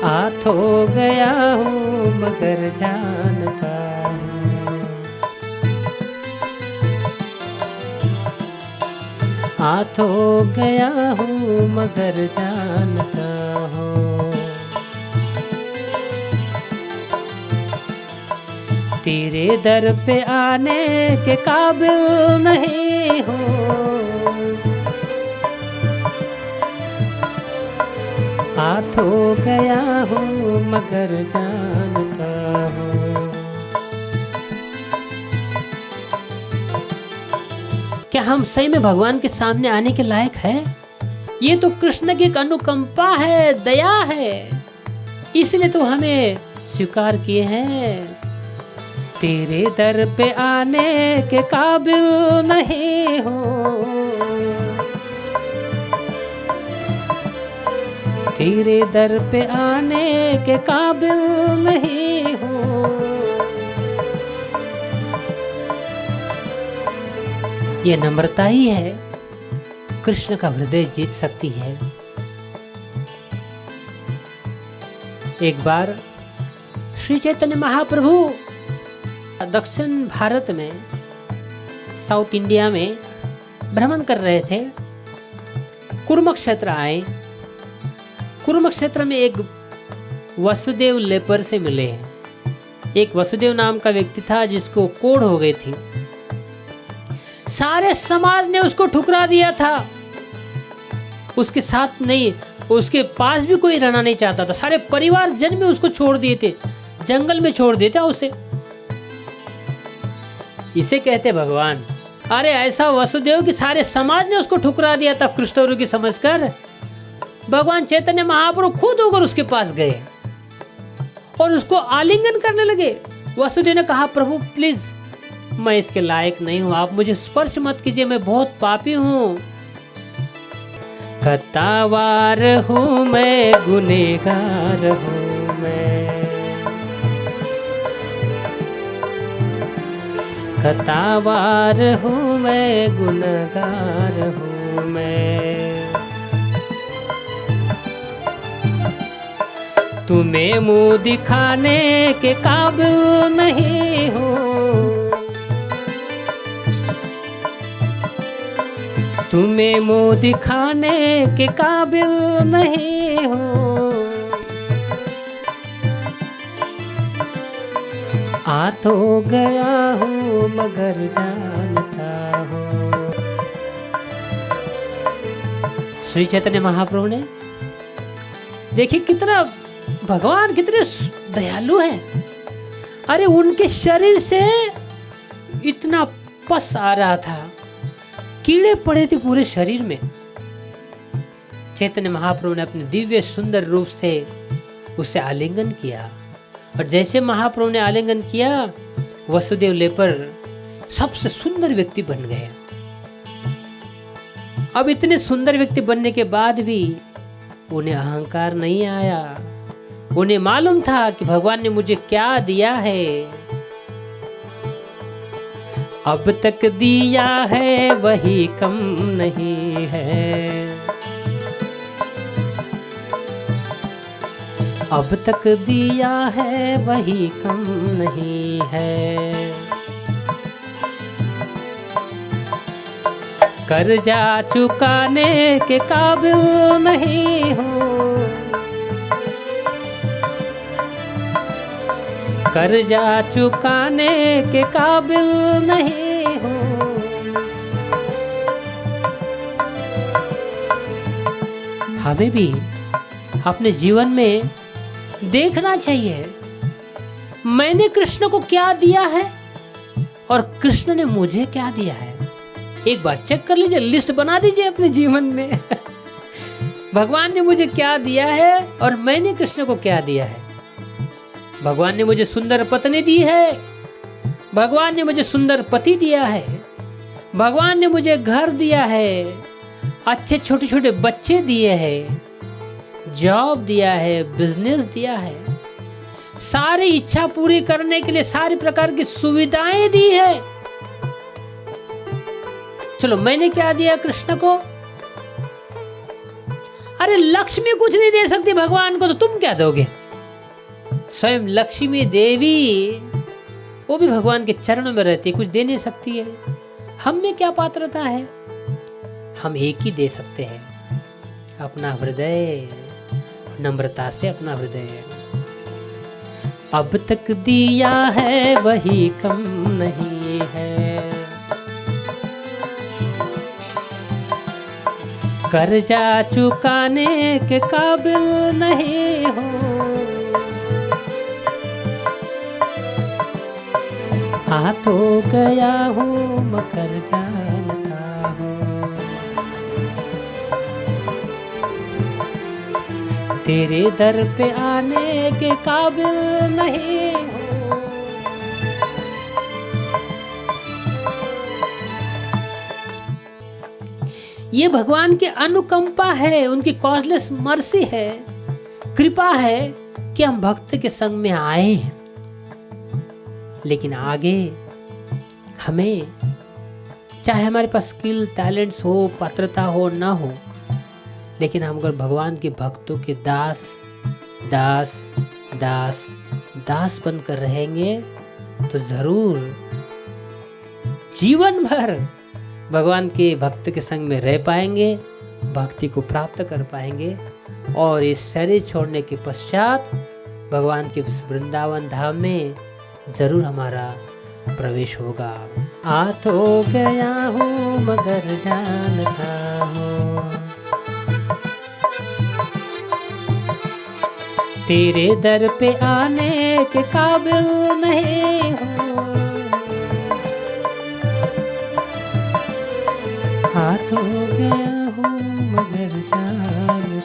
हाथ हो गया हूँ मगर जानता हूँ, हाथ हो गया हूँ मगर जानता हूँ। तेरे दर पे आने के काबिल नहीं हूँ, हाथ हो गया हूँ मगर जानता हूँ। क्या हम सही में भगवान के सामने आने के लायक है? ये तो कृष्ण की एक अनुकंपा है, दया है, इसलिए तो हमें स्वीकार किए हैं। तेरे दर पे आने के काबिल नहीं हो, तेरे दर पे आने के काबिल नहीं हो। ये नम्रता ही है कृष्ण का हृदय जीत सकती है। एक बार श्री चैतन्य महाप्रभु दक्षिण भारत में, साउथ इंडिया में भ्रमण कर रहे थे। कुरुक्षेत्र आए। कुरुक्षेत्र में एक वसुदेव लेपर से मिले हैं। एक वसुदेव नाम का व्यक्ति था जिसको कोढ़ हो गई थी। सारे समाज ने उसको ठुकरा दिया था, उसके साथ नहीं, उसके पास भी कोई रहना नहीं चाहता था। सारे परिवार जन में उसको छोड़ दिए थे, जंगल में छोड़ दिया था उसे। इसे कहते भगवान। अरे ऐसा वसुदेव कि सारे समाज ने उसको ठुकरा दिया था कृष्ण की समझकर। भगवान चैतन्य महाप्रभु खुद होकर उसके पास गए और उसको आलिंगन करने लगे। वसुदेव ने कहा, प्रभु प्लीज, मैं इसके लायक नहीं हूं, आप मुझे स्पर्श मत कीजिए, मैं बहुत पापी हूं। कतावार हूं मैं, गुनहगार हूं मैं, कतावार हूँ मैं, गुनहगार हूँ मैं। तुम्हें मुँह दिखाने के काबिल नहीं हो, तुम्हें मुँह दिखाने के काबिल नहीं हो। हाथ हो गया हूँ मगर जानता हूँ। श्री चैतन्य महाप्रभु ने देखिए कितना भगवान कितने दयालु हैं। अरे उनके शरीर से इतना पस आ रहा था, कीड़े पड़े थे पूरे शरीर में। चैतन्य महाप्रभु ने अपने दिव्य सुंदर रूप से उसे आलिंगन किया और जैसे महाप्रभु ने आलिंगन किया, वसुदेव लेपर सबसे सुंदर व्यक्ति बन गए। अब इतने सुंदर व्यक्ति बनने के बाद भी उन्हें अहंकार नहीं आया। उन्हें मालूम था कि भगवान ने मुझे क्या दिया है। अब तक दिया है वही कम नहीं है, अब तक दिया है वही कम नहीं है। कर्जा चुकाने के काबिल नहीं हो, कर्जा चुकाने के काबिल नहीं हो। हमें भी अपने जीवन में देखना चाहिए मैंने कृष्ण को क्या दिया है और कृष्ण ने मुझे क्या दिया है। एक बार चेक कर लीजिए, लिस्ट बना दीजिए अपने जीवन में भगवान ने मुझे क्या दिया है और मैंने कृष्ण को क्या दिया है। भगवान ने मुझे सुंदर पत्नी दी है, भगवान ने मुझे सुंदर पति दिया है, भगवान ने मुझे घर दिया है, अच्छे छोटे छोटे बच्चे दिए हैं, जॉब दिया है, बिजनेस दिया है, सारी इच्छा पूरी करने के लिए सारी प्रकार की सुविधाएं दी है। चलो मैंने क्या दिया कृष्ण को? अरे लक्ष्मी कुछ नहीं दे सकती भगवान को, तो तुम क्या दोगे? स्वयं लक्ष्मी देवी वो भी भगवान के चरणों में रहती है, कुछ दे नहीं सकती है। हम में क्या पात्रता है? हम एक ही दे सकते हैं, अपना हृदय, नम्रता से अपना हृदय। अब तक दिया है वही कम नहीं है, कर्जा चुकाने के काबिल नहीं हो, आ तो गया हूँ मगर जानता हूँ, तेरे दर पे आने के काबिल नहीं हो। ये भगवान की अनुकंपा है, उनकी कॉजलेस मर्सी है, कृपा है कि हम भक्त के संग में आए हैं। लेकिन आगे हमें, चाहे हमारे पास स्किल, टैलेंट्स हो, पात्रता हो ना हो, लेकिन हम अगर भगवान के भक्तों के दास दास दास दास बनकर रहेंगे तो जरूर जीवन भर भगवान के भक्त के संग में रह पाएंगे, भक्ति को प्राप्त कर पाएंगे, और इस शरीर छोड़ने के पश्चात भगवान के वृंदावन धाम में जरूर हमारा प्रवेश होगा। आ तो गया हूँ मगर जानता हूँ, तेरे दर पे आने के काबिल नहीं हो, आ तो गया हूँ मगर जानता